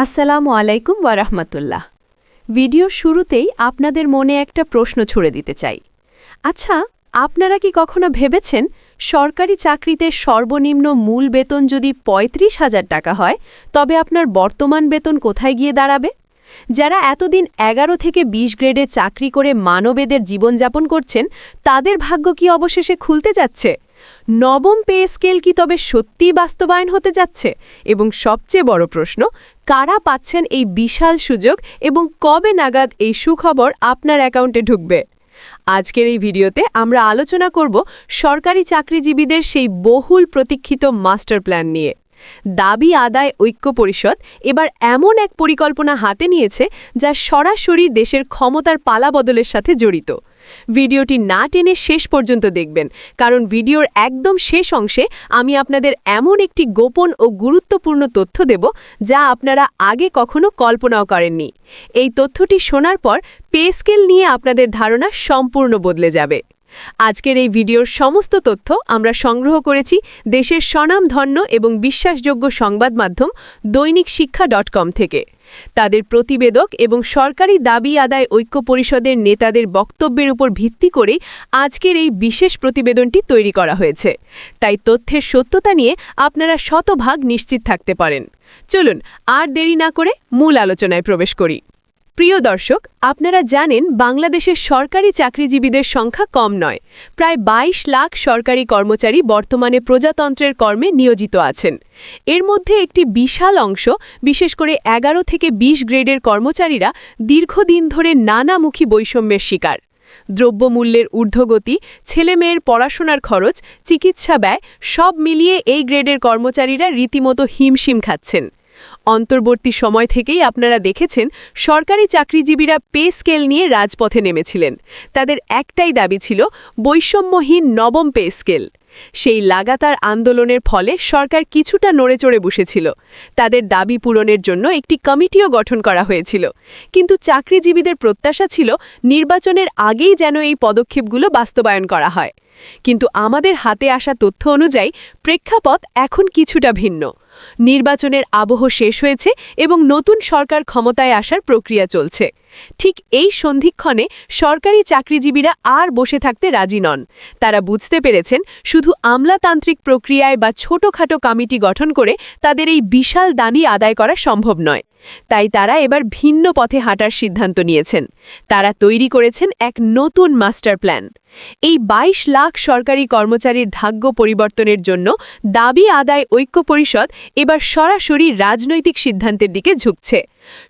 আসসালামু আলাইকুম ওয়া রাহমাতুল্লাহ। ভিডিওর শুরুতেই আপনাদের মনে একটা প্রশ্ন ছুড়ে দিতে চাই। আচ্ছা, আপনারা কি কখনো ভেবেছেন সরকারি চাকরিতে সর্বনিম্ন মূল বেতন যদি ৩৫,০০০ টাকা হয়, তবে আপনার বর্তমান বেতন কোথায় গিয়ে দাঁড়াবে? যারা এতদিন ১১ থেকে ২০ গ্রেডে চাকরি করে মানবেদের জীবনযাপন করছেন, তাদের ভাগ্য কি অবশেষে খুলতে যাচ্ছে? নবম পে স্কেল কি তবে সত্যিই বাস্তবায়ন হতে যাচ্ছে? এবং সবচেয়ে বড় প্রশ্ন, কারা পাচ্ছেন এই বিশাল সুযোগ এবং কবে নাগাদ এই সুখবর আপনার অ্যাকাউন্টে ঢুকবে? আজকের এই ভিডিওতে আমরা আলোচনা করব সরকারি চাকরিজীবীদের সেই বহুল প্রতীক্ষিত মাস্টার প্ল্যান নিয়ে। দাবি আদায় ঐক্য পরিষদ এবার এমন এক পরিকল্পনা হাতে নিয়েছে যা সরাসরি দেশের ক্ষমতার পালাবদলের সাথে জড়িত। ভিডিওটি না টেনে শেষ পর্যন্ত দেখবেন, কারণ ভিডিওর একদম শেষ অংশে আমি আপনাদের এমন একটি গোপন ও গুরুত্বপূর্ণ তথ্য দেব যা আপনারা আগে কখনো কল্পনাও করেননি। এই তথ্যটি শোনার পর পে স্কেল নিয়ে আপনাদের ধারণা সম্পূর্ণ বদলে যাবে। আজকের এই ভিডিওর সমস্ত তথ্য আমরা সংগ্রহ করেছি দেশের স্বনামধন্য এবং বিশ্বাসযোগ্য সংবাদ মাধ্যম দৈনিক শিক্ষা.com থেকে। তাদের প্রতিবেদক এবং সরকারি দাবি আদায় ঐক্য পরিষদের নেতাদের বক্তব্যের উপর ভিত্তি করে আজকের এই বিশেষ প্রতিবেদনটি তৈরি করা হয়েছে। তাই তথ্যের সত্যতা নিয়ে আপনারা শতভাগ নিশ্চিত থাকতে পারেন। চলুন আর দেরি না করে মূল আলোচনায় প্রবেশ করি। প্রিয় দর্শক, আপনারা জানেন বাংলাদেশের সরকারি চাকরিজীবীদের সংখ্যা কম নয়। প্রায় ২২ লাখ সরকারি কর্মচারী বর্তমানে প্রজাতন্ত্রের কর্মে নিয়োজিত আছেন। এর মধ্যে একটি বিশাল অংশ, বিশেষ করে ১১ থেকে ২০ গ্রেডের কর্মচারীরা দীর্ঘদিন ধরে নানামুখী বৈষম্যের শিকার। দ্রব্যমূল্যের ঊর্ধ্বগতি, ছেলেমেয়ের পড়াশোনার খরচ, চিকিৎসা ব্যয় সব মিলিয়ে এই গ্রেডের কর্মচারীরা রীতিমতো হিমশিম খাচ্ছেন। অন্তর্বর্তী সময় থেকেই আপনারা দেখেছেন সরকারি চাকরিজীবীরা পে স্কেল নিয়ে রাজপথে নেমেছিলেন। তাদের একটাই দাবি ছিল বৈষম্যহীন নবম পে স্কেল। সেই লাগাতার আন্দোলনের ফলে সরকার কিছুটা নড়েচড়ে বসেছিল। তাদের দাবি পূরণের জন্য একটি কমিটিও গঠন করা হয়েছিল। কিন্তু চাকরিজীবীদের প্রত্যাশা ছিল নির্বাচনের আগেই যেন এই পদক্ষেপগুলো বাস্তবায়ন করা হয়। কিন্তু আমাদের হাতে আসা তথ্য অনুযায়ী প্রেক্ষাপট এখন কিছুটা ভিন্ন। নির্বাচনের আবহ শেষ হয়েছে এবং নতুন সরকার ক্ষমতায় আসার প্রক্রিয়া চলছে। ঠিক এই সন্ধিক্ষণে সরকারি চাকরিজীবীরা আর বসে থাকতে রাজি নন। তারা বুঝতে পেরেছেন শুধু আমলাতান্ত্রিক প্রক্রিয়ায় বা ছোটখাটো কমিটি গঠন করে তাদের এই বিশাল দাবি আদায় করা সম্ভব নয়। তাই তারা এবার ভিন্ন পথে হাঁটার সিদ্ধান্ত নিয়েছেন। তারা তৈরি করেছেন এক নতুন মাস্টার প্ল্যান। এই ২২ লাখ সরকারি কর্মচারীর ভাগ্য পরিবর্তনের জন্য দাবি আদায় ঐক্য পরিষদ এবার সরাসরি রাজনৈতিক সিদ্ধান্তের দিকে ঝুঁকছে।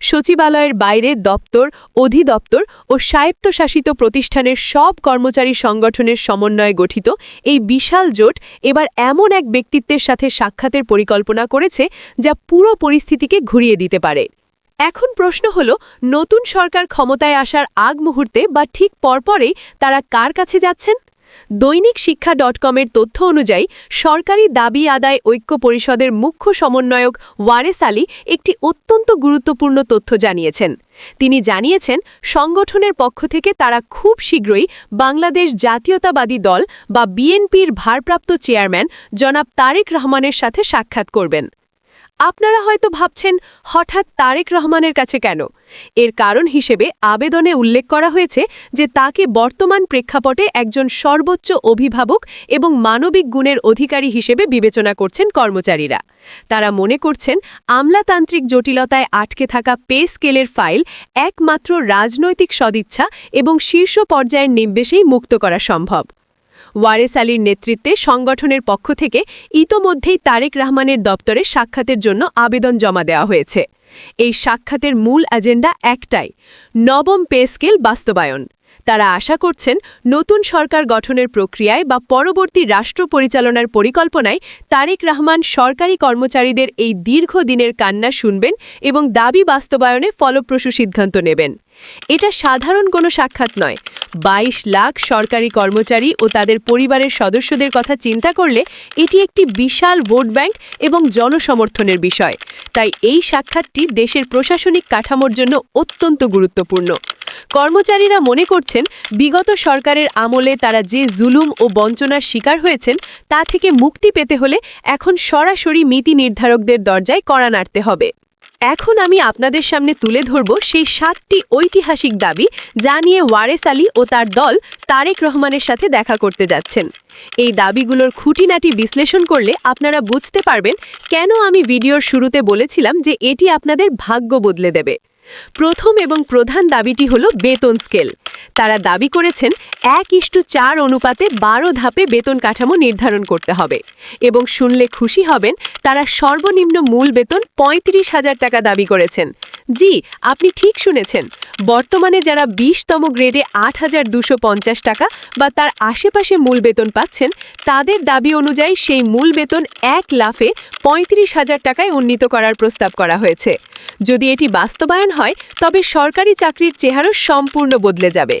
সচিবালয়ের বাইরে দপ্তর, অধিদপ্তর ও স্বায়ত্তশাসিত প্রতিষ্ঠানের সব কর্মচারী সংগঠনের সমন্বয়ে গঠিত এই বিশাল জোট এবার এমন এক ব্যক্তিত্বের সাথে সাক্ষাতের পরিকল্পনা করেছে যা পুরো পরিস্থিতিকে ঘুরিয়ে দিতে পারে। এখন প্রশ্ন হল, নতুন সরকার ক্ষমতায় আসার আগ মুহূর্তে বা ঠিক পরপরেই তারা কার কাছে যাচ্ছেন? দৈনিক শিক্ষা.com-এর তথ্য অনুযায়ী সরকারি দাবি আদায় ঐক্য পরিষদের মুখ্য সমন্বয়ক ওয়ারেস আলী একটি অত্যন্ত গুরুত্বপূর্ণ তথ্য জানিয়েছেন। তিনি জানিয়েছেন সংগঠনের পক্ষ থেকে তারা খুব শীঘ্রই বাংলাদেশ জাতীয়তাবাদী দল বা বিএনপির ভারপ্রাপ্ত চেয়ারম্যান জনাব তারেক রহমানের সাথে সাক্ষাৎ করবেন। আপনারা হয়তো ভাবছেন, হঠাৎ তারেক রহমানের কাছে কেন? এর কারণ হিসেবে আবেদনে উল্লেখ করা হয়েছে যে তাকে বর্তমান প্রেক্ষাপটে একজন সর্বোচ্চ অভিভাবক এবং মানবিক গুণের অধিকারী হিসেবে বিবেচনা করছেন কর্মচারীরা। তারা মনে করছেন আমলাতান্ত্রিক জটিলতায় আটকে থাকা পে স্কেলের ফাইল একমাত্র রাজনৈতিক সদিচ্ছা এবং শীর্ষ পর্যায়ের নির্দেশেই মুক্ত করা সম্ভব। ওয়ারেস আলীর নেতৃত্বে সংগঠনের পক্ষ থেকে ইতোমধ্যেই তারেক রহমানের দপ্তরে সাক্ষাতের জন্য আবেদন জমা দেওয়া হয়েছে। এই সাক্ষাতের মূল এজেন্ডা একটাই, নবম পে স্কেল বাস্তবায়ন। তারা আশা করছেন নতুন সরকার গঠনের প্রক্রিয়ায় বা পরবর্তী রাষ্ট্র পরিচালনার পরিকল্পনায় তারেক রহমান সরকারি কর্মচারীদের এই দীর্ঘদিনের কান্না শুনবেন এবং দাবি বাস্তবায়নে ফলপ্রসূ সিদ্ধান্ত নেবেন। এটা সাধারণ কোনো সাক্ষাৎ নয়। ২২ লাখ সরকারি কর্মচারী ও তাদের পরিবারের সদস্যদের কথা চিন্তা করলে এটি একটি বিশাল ভোট ব্যাংক এবং জনসমর্থনের বিষয়। তাই এই সাক্ষাৎটি দেশের প্রশাসনিক কাঠামোর জন্য অত্যন্ত গুরুত্বপূর্ণ। কর্মচারীরা মনে করছেন বিগত সরকারের আমলে তারা যে জুলুম ও বঞ্চনার শিকার হয়েছেন তা থেকে মুক্তি পেতে হলে এখন সরাসরি নীতি নির্ধারকদের দরজায় কড়া নাড়তে হবে। এখন আমি আপনাদের সামনে তুলে ধরব সেই 7টি ঐতিহাসিক দাবি যা নিয়ে ওয়ারেস আলী ও তার দল তারেক রহমানের সাথে দেখা করতে যাচ্ছেন। এই দাবিগুলোর খুঁটিনাটি বিশ্লেষণ করলে আপনারা বুঝতে পারবেন কেন আমি ভিডিওর শুরুতে বলেছিলাম যে এটি আপনাদের ভাগ্য বদলে দেবে। প্রথম এবং প্রধান দাবিটি হলো বেতন স্কেল। তারা দাবি করেছেন 1:4 অনুপাতে 12 ধাপে বেতন কাঠামো নির্ধারণ করতে হবে এবং শুনলে খুশি হবেন তারা সর্বনিম্ন মূল বেতন 35,000 টাকা দাবি করেছেন। জি, আপনি ঠিক শুনেছেন। বর্তমানে যারা 20তম গ্রেডে 8,250 টাকা বা তার আশেপাশে মূল বেতন পাচ্ছেন তাদের দাবি অনুযায়ী সেই মূল বেতন 1 লাফে 35,000 টাকায় উন্নীত করার প্রস্তাব করা হয়েছে। যদি এটি বাস্তবায়ন হয় তবে সরকারি চাকরির চেহারা সম্পূর্ণ বদলে যাবে।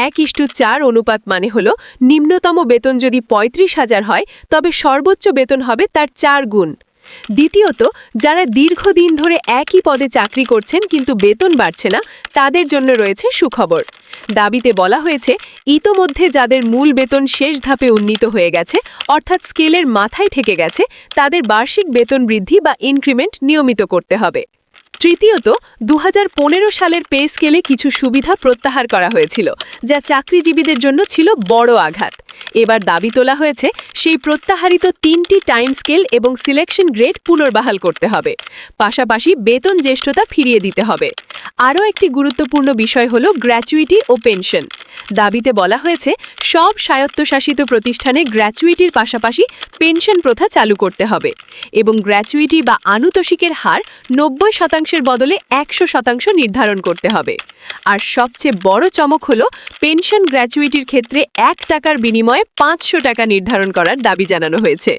1:4 অনুপাত মানে হলো নিম্নতম বেতন যদি 35,000 হয় তবে সর্বোচ্চ বেতন হবে তার 4 গুণ। দ্বিতীয়ত, যারা দীর্ঘদিন ধরে একই পদে চাকরি করছেন কিন্তু বেতন বাড়ছে না তাদের জন্য রয়েছে সুখবর। দাবিতে বলা হয়েছে ইতোমধ্যে যাদের মূল বেতন শেষ ধাপে উন্নীত হয়ে গেছে অর্থাৎ স্কেলের মাথায় ঠেকে গেছে তাদের বার্ষিক বেতন বৃদ্ধি বা ইনক্রিমেন্ট নিয়মিত করতে হবে। তৃতীয়ত, 2015 সালের পে স্কেলে কিছু সুবিধা প্রত্যাহার করা হয়েছিল যা চাকরিজীবীদের জন্য ছিল বড় আঘাত। এবার দাবি তোলা হয়েছে সেই প্রত্যাহারিত 3টি টাইম স্কেল এবং সিলেকশন গ্রেড পুনর্বহাল করতে হবে। পাশাপাশি বেতন জ্যেষ্ঠতা ফিরিয়ে দিতে হবে। আরও একটি গুরুত্বপূর্ণ বিষয় হলো গ্র্যাচুইটি ও পেনশন। দাবিতে বলা হয়েছে সব স্বায়ত্তশাসিত প্রতিষ্ঠানে গ্র্যাচুইটির পাশাপাশি পেনশন প্রথা চালু করতে হবে এবং গ্র্যাচুইটি বা আনুতোষিকের হার 90% বদলে 100% নির্ধারণ করতে হবে। আর সবচেয়ে বড় চমক হলো পেনশন গ্র্যাচুইটির ক্ষেত্রে 1 টাকার বিনিময়ে 500 টাকা নির্ধারণ করার দাবি জানানো হয়েছে।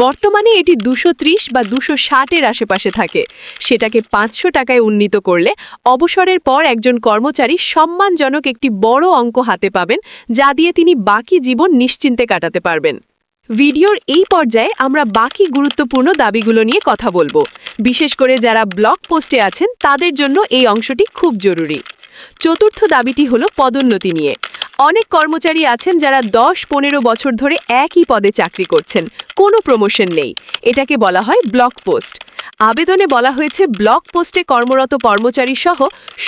বর্তমানে এটি 230 বা 260-এর আশেপাশে থাকে। সেটাকে 500 টাকায় উন্নীত করলে অবসরের পর একজন কর্মচারী সম্মানজনক একটি বড় অঙ্ক হাতে পাবেন যা দিয়ে তিনি বাকি জীবন নিশ্চিন্তে কাটাতে পারবেন। ভিডিওর এই পর্যায়ে আমরা বাকি গুরুত্বপূর্ণ দাবিগুলো নিয়ে কথা বলবো। বিশেষ করে যারা ব্লগ পোস্টে আছেন তাদের জন্য এই অংশটি খুব জরুরি। চতুর্থ দাবিটি হলো পদোন্নতি নিয়ে। অনেক কর্মচারী আছেন যারা 10-15 বছর ধরে একই পদে চাকরি করছেন, কোনো প্রমোশন নেই। এটাকে বলা হয় ব্লক পোস্ট। আবেদনে বলা হয়েছে ব্লক পোস্টে কর্মরত কর্মচারী সহ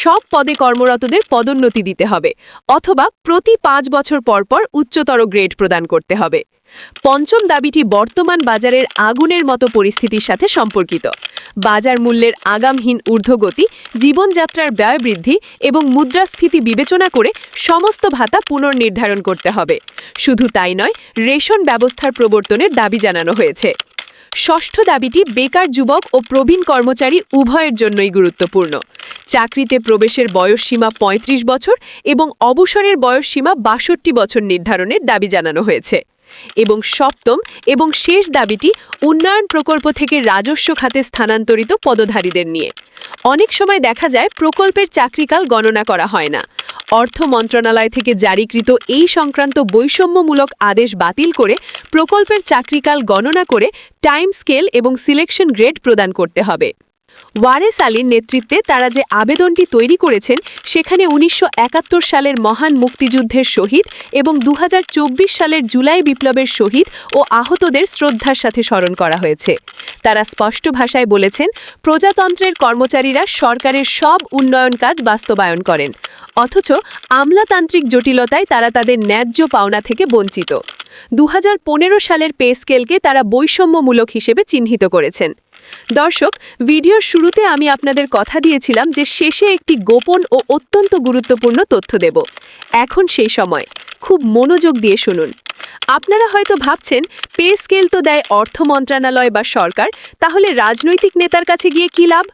সব পদে কর্মরতদের পদোন্নতি দিতে হবে অথবা প্রতি 5 বছর পর পর উচ্চতর গ্রেড প্রদান করতে হবে। পঞ্চম দাবিটি বর্তমান বাজারের আগুনের মতো পরিস্থিতির সাথে সম্পর্কিত। বাজার মূল্যের আগামহীন ঊর্ধ্বগতি, জীবনযাত্রার ব্যয় বৃদ্ধি এবং মুদ্রাস্ফীতি বিবেচনা করে সমস্ত ভাতা পুনর্নির্ধারণ করতে হবে। শুধু তাই নয়, রেশন ব্যবস্থার প্রবর্তনের দাবি জানানো হয়েছে। ষষ্ঠ দাবিটি বেকার যুবক ও প্রবীণ কর্মচারী উভয়ের জন্যই গুরুত্বপূর্ণ। চাকরিতে প্রবেশের বয়সসীমা 35 বছর এবং অবসরের বয়সসীমা 62 বছর নির্ধারণের দাবি জানানো হয়েছে। এবং সপ্তম এবং শেষ দাবিটি উন্নয়ন প্রকল্প থেকে রাজস্ব খাতে স্থানান্তরিত পদধারীদের নিয়ে। অনেক সময় দেখা যায় প্রকল্পের চাকরিকাল গণনা করা হয় না। অর্থ মন্ত্রণালয় থেকে জারিকৃত এই সংক্রান্ত বৈষম্যমূলক আদেশ বাতিল করে প্রকল্পের চাকরিকাল গণনা করে টাইম স্কেল এবং সিলেকশন গ্রেড প্রদান করতে হবে। ওয়ারেস আলীর নেতৃত্বে তারা যে আবেদনটি তৈরি করেছেন সেখানে 1971 সালের মহান মুক্তিযুদ্ধের শহীদ এবং 2024 সালের জুলাই বিপ্লবের শহীদ ও আহতদের শ্রদ্ধার সাথে স্মরণ করা হয়েছে। তারা স্পষ্ট ভাষায় বলেছেন প্রজাতন্ত্রের কর্মচারীরা সরকারের সব উন্নয়ন কাজ বাস্তবায়ন করেন, অথচ আমলাতান্ত্রিক জটিলতায় তারা তাদের ন্যায্য পাওনা থেকে বঞ্চিত। 2015 সালের পে স্কেলকে তারা বৈষম্যমূলক হিসেবে চিহ্নিত করেছেন। দর্শক, ভিডিওর শুরুতে আমি আপনাদের কথা দিয়েছিলাম যে শেষে একটি গোপন ও অত্যন্ত গুরুত্বপূর্ণ তথ্য দেব। এখন সেই সময়, খুব মনোযোগ দিয়ে শুনুন। আপনারা হয়তো ভাবছেন পে স্কেল তো দেয় অর্থ মন্ত্রণালয় বা সরকার, তাহলে রাজনৈতিক নেতার কাছে গিয়ে কী লাভ?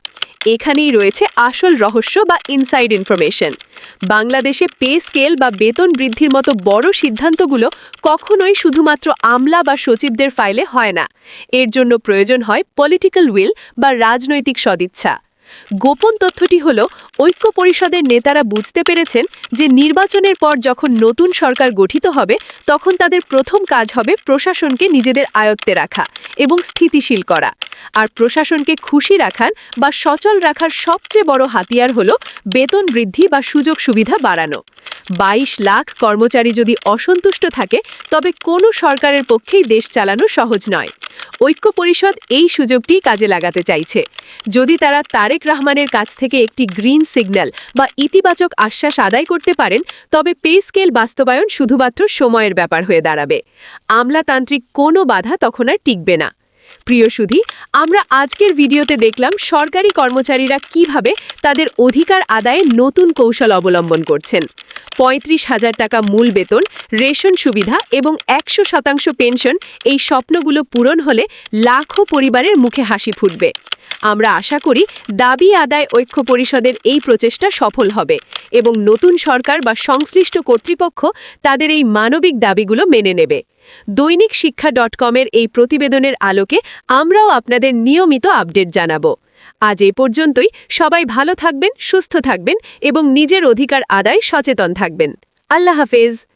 এখানেই রয়েছে আসল রহস্য বা ইনসাইড ইনফরমেশন। বাংলাদেশে পে স্কেল বা বেতন বৃদ্ধির মতো বড় সিদ্ধান্তগুলো কখনোই শুধুমাত্র আমলা বা সচিবদের ফাইলে হয় না। এর জন্য প্রয়োজন হয় পলিটিক্যাল উইল বা রাজনৈতিক সদিচ্ছা। গোপন তথ্যটি হল ঐক্য পরিষদের নেতারা বুঝতে পেরেছেন যে নির্বাচনের পর যখন নতুন সরকার গঠিত হবে তখন তাদের প্রথম কাজ হবে প্রশাসনকে নিজেদের আয়ত্তে রাখা এবং স্থিতিশীল করা। আর প্রশাসনকে খুশি রাখার বা সচল রাখার সবচেয়ে বড় হাতিয়ার হল বেতন বৃদ্ধি বা সুযোগ সুবিধা বাড়ানো। ২২ লাখ কর্মচারী যদি অসন্তুষ্ট থাকে তবে কোনো সরকারের পক্ষেই দেশ চালানো সহজ নয়। ঐক্য পরিষদ এই সুযোগটি কাজে লাগাতে চাইছে। যদি তারা তারেক রহমানের কাছ থেকে একটি গ্রিন সিগন্যাল বা ইতিবাচক আশ্বাস আদায় করতে পারেন, তবে পে স্কেল বাস্তবায়ন শুধুমাত্র সময়ের ব্যাপার হয়ে দাঁড়াবে। আমলাতান্ত্রিক কোনো বাধা তখন আর টিকবে না। প্রিয় সুধী, আমরা আজকের ভিডিওতে দেখলাম সরকারি কর্মচারীরা কিভাবে তাদের অধিকার আদায়ে নতুন কৌশল অবলম্বন করছেন। ৩৫,০০০ টাকা মূল বেতন, রেশন সুবিধা এবং ১০০% পেনশন, এই স্বপ্নগুলো পূরণ হলে লাখো পরিবারের মুখে হাসি ফুটবে। আমরা আশা করি দাবি আদায় ঐক্য পরিষদের এই প্রচেষ্টা সফল হবে এবং নতুন সরকার বা সংশ্লিষ্ট কর্তৃপক্ষ তাদের এই মানবিক দাবিগুলো মেনে নেবে। দৈনিক শিক্ষা.com-এর এই প্রতিবেদনের আলোকে আমরাও আপনাদের নিয়মিত আপডেট জানাবো। আজ এই পর্যন্তই। সবাই ভালো থাকবেন, সুস্থ থাকবেন এবং নিজের অধিকার আদায় সচেতন থাকবেন। আল্লাহ হাফেজ।